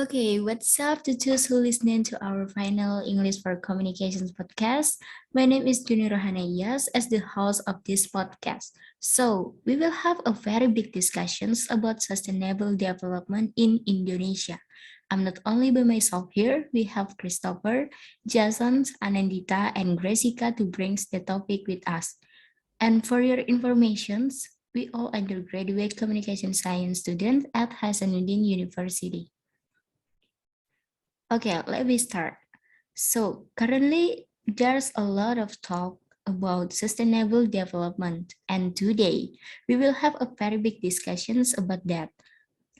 Okay, what's up to those who listening to our final English for Communications podcast? My name is Juni Rohanayas as the host of this podcast. So, we will have a very big discussions about sustainable development in Indonesia. I'm not only by myself here, we have Christopher, Jason, Anandita, and Gresica to bring the topic with us. And for your informations, we all undergraduate communication science students at Hasanuddin University. Okay, let me start. So currently, there's a lot of talk about sustainable development, and today we will have a very big discussions about that.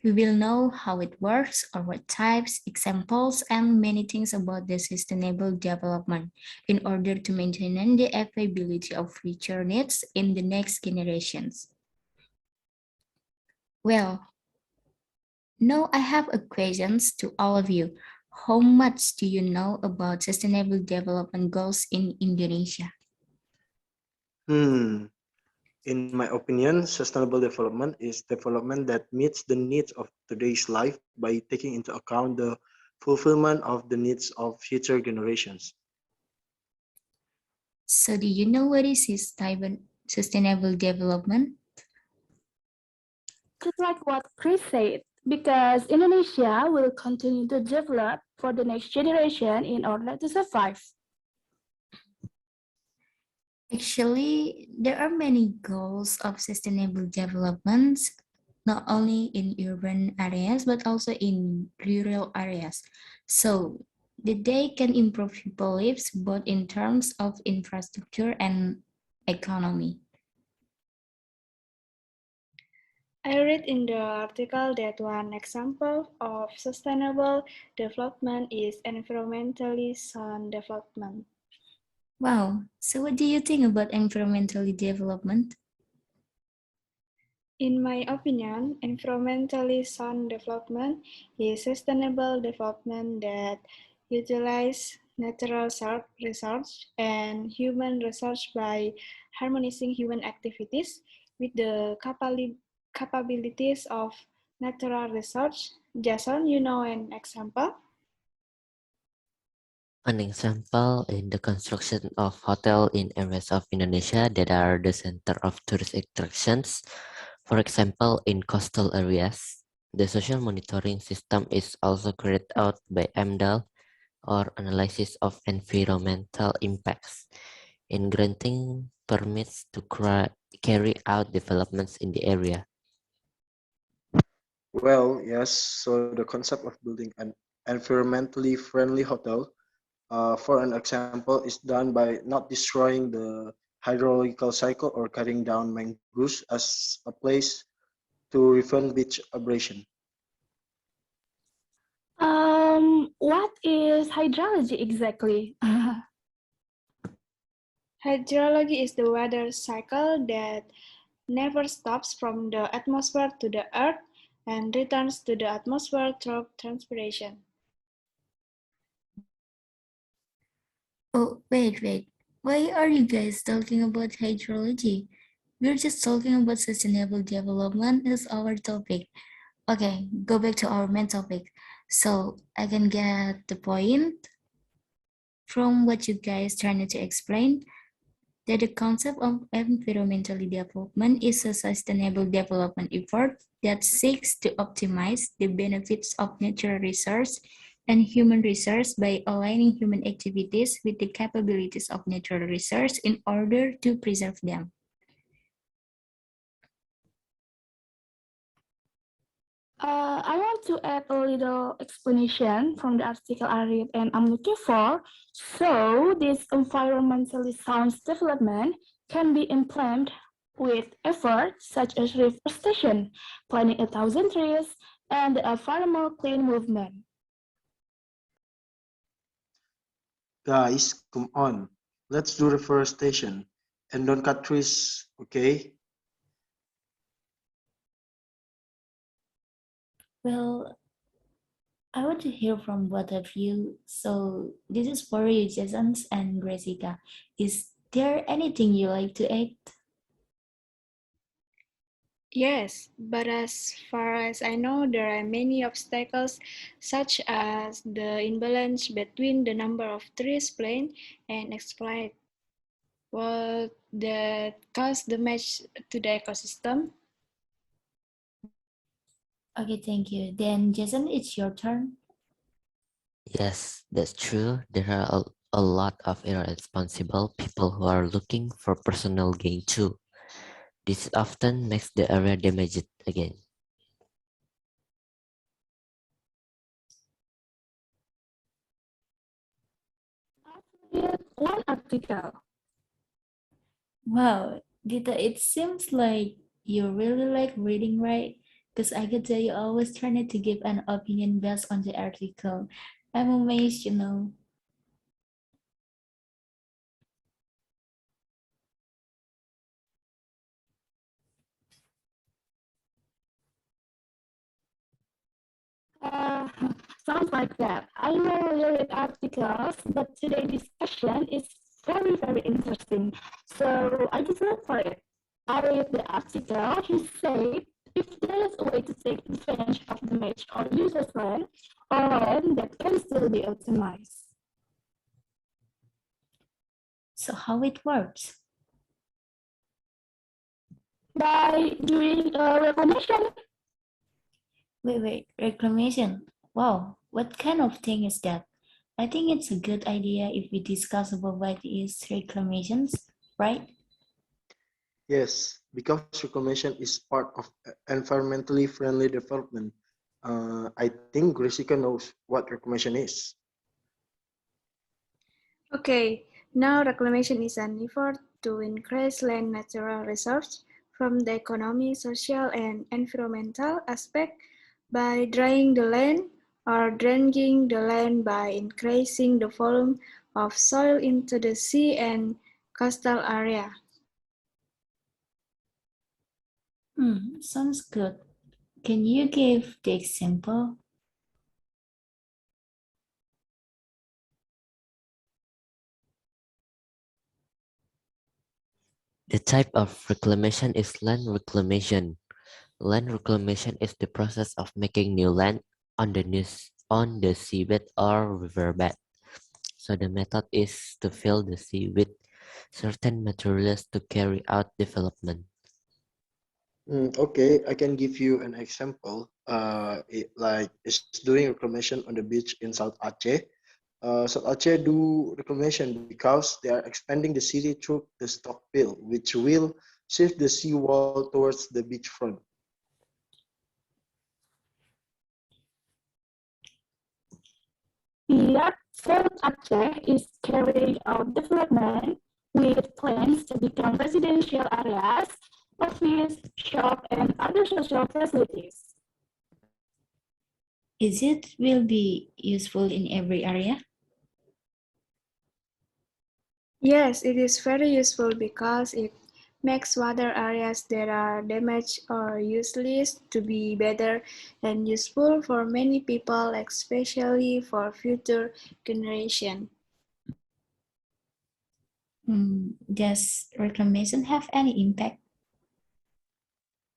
We will know how it works, or what types, examples, and many things about the sustainable development in order to maintain the availability of future needs in the next generations. Well, now I have a questions to all of you. How much do you know about sustainable development goals in Indonesia? Hmm. In my opinion, sustainable development is development that meets the needs of today's life by taking into account the fulfillment of the needs of future generations. So do you know what is sustainable development? Just like what Chris said, because Indonesia will continue to develop for the next generation in order to survive. Actually, there are many goals of sustainable development, not only in urban areas, but also in rural areas. So that they can improve people lives both in terms of infrastructure and economy. I read in the article that one example of sustainable development is environmentally sound development. Wow. So what do you think about environmental development? In my opinion, environmentally sound development is sustainable development that utilizes natural resource and human resource by harmonizing human activities with the capabilities of natural resource. Jason, you know an example? An example in the construction of hotels in areas of Indonesia that are the center of tourist attractions. For example, in coastal areas, the social monitoring system is also carried out by AMDAL or analysis of environmental impacts in granting permits to carry out developments in the area. Well, yes, so the concept of building an environmentally friendly hotel, for an example, is done by not destroying the hydrological cycle or cutting down mangroves as a place to prevent beach abrasion. What is hydrology exactly? Hydrology is the weather cycle that never stops from the atmosphere to the earth and returns to the atmosphere through transpiration. Oh, wait. Why are you guys talking about hydrology? We're just talking about sustainable development as our topic. Okay, go back to our main topic. So I can get the point from what you guys trying to explain that the concept of environmental development is a sustainable development effort that seeks to optimize the benefits of natural resource and human resource by aligning human activities with the capabilities of natural resource in order to preserve them. I want to add a little explanation from the article I read and I'm looking for. So, this environmentally sound development can be implemented with efforts such as reforestation, planting 1,000 trees, and the environmental clean movement. Guys, come on, let's do reforestation and don't cut trees, okay? Well, I want to hear from both of you. So this is for you, Jason and Jessica. Is there anything you like to add? Yes, but as far as I know, there are many obstacles, such as the imbalance between the number of trees planted and exploited, what that cause damage to the ecosystem. Okay, thank you. Then, Jason, it's your turn. Yes, that's true. There are a lot of irresponsible people who are looking for personal gain too. This often makes the area damaged again. Read one article. Wow, Dita, it seems like you really like reading, right? Because I could tell you always trying to give an opinion based on the article. I'm amazed. Uh, Sounds like that. I rarely read articles, but today's discussion is very, very interesting. So I just went for it. I read the article. He said if there is a way to take advantage of damage or useless land, or land that can still be optimized. So how it works? By doing a reclamation. Wait, reclamation. Wow, what kind of thing is that? I think it's a good idea if we discuss about what is reclamations, right? Yes, because reclamation is part of environmentally friendly development. I think Grisika knows what reclamation is. Okay, now reclamation is an effort to increase land natural resources from the economic, social, and environmental aspect by drying the land or draining the land by increasing the volume of soil into the sea and coastal area. Sounds good. Can you give the example? The type of reclamation is land reclamation. Land reclamation is the process of making new land on on the seabed or riverbed. So the method is to fill the sea with certain materials to carry out development. Okay, I can give you an example. Like it's doing reclamation on the beach in South Aceh. South Aceh do reclamation because they are expanding the city through the stockpile, which will shift the seawall towards the beachfront. Yet, South Aceh is carrying out development with plans to become residential areas, office, shop, and other social facilities. Is it will be useful in every area? Yes, it is very useful because it makes water areas that are damaged or useless to be better and useful for many people, especially for future generations. Does reclamation have any impact?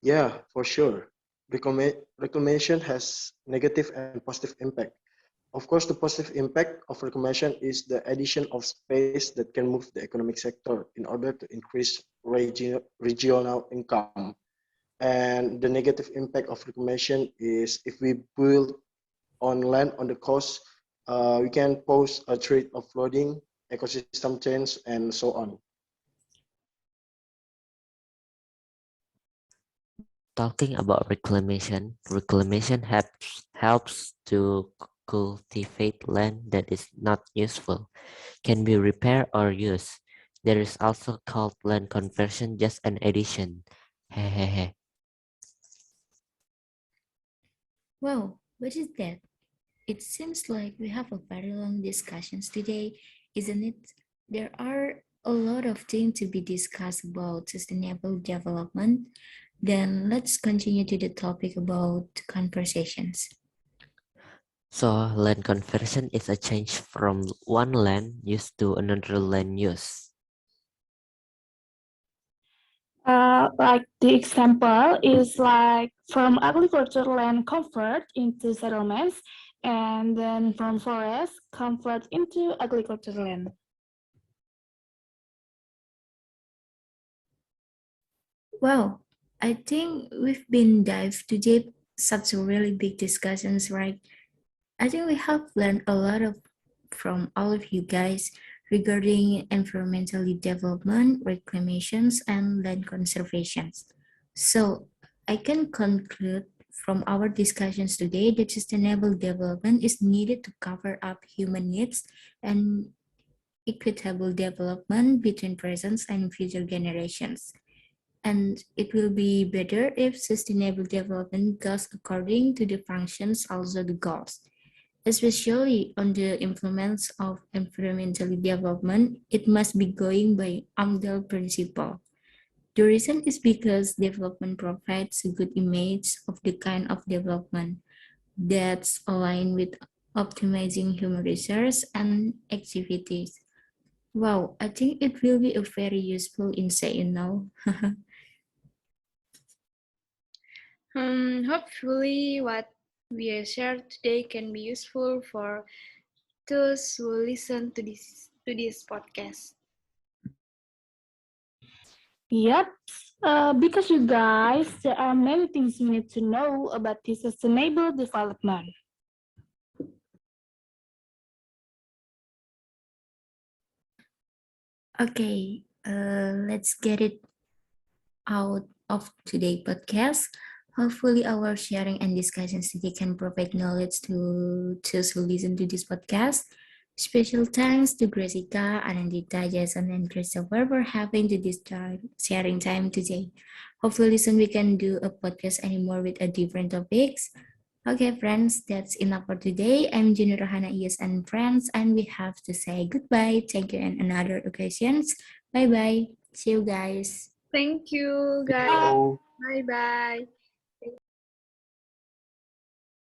Yeah, for sure. Reclamation has negative and positive impact. Of course, the positive impact of reclamation is the addition of space that can move the economic sector in order to increase regional income. And the negative impact of reclamation is if we build on land on the coast, we can pose a threat of flooding, ecosystem change, and so on. Talking about reclamation, helps to cultivate land that is not useful, can be repaired or used. There is also called land conversion, just an addition. Hehehe. Wow, what is that? It seems like we have a very long discussions today, isn't it? There are a lot of things to be discussed about sustainable development. Then let's continue to the topic about conversations. So land conversion is a change from one land use to another land use. Like the example is like from agricultural land convert into settlements, and then from forest convert into agricultural land. Wow, I think we've been dived to deep such a really big discussions, right? I think we have learned a lot of from all of you guys regarding environmental development, reclamations, and land conservations. So I can conclude from our discussions today that sustainable development is needed to cover up human needs and equitable development between present and future generations. And it will be better if sustainable development goes according to the functions, also the goals. Especially on the implements of environmental development, it must be going by umbrella principle. The reason is because development provides a good image of the kind of development that's aligned with optimizing human resource and activities. Wow, I think it will be a very useful insight, you know. Hopefully, what we shared today can be useful for those who listen to this podcast. Yep. Because you guys, there are many things you need to know about this sustainable development. Okay, let's get it out of today's podcast. Hopefully, our sharing and discussions today can provide knowledge to those who listen to this podcast. Special thanks to Gracika, Anandita, Jason, and Christopher for having to this time, sharing time today. Hopefully, soon we can do a podcast anymore with a different topics. Okay, friends, that's enough for today. I'm Junior Rahana Iyas and friends, and we have to say goodbye. Thank you and another occasions. Bye bye. See you guys. Thank you, guys. Bye. So Bye bye.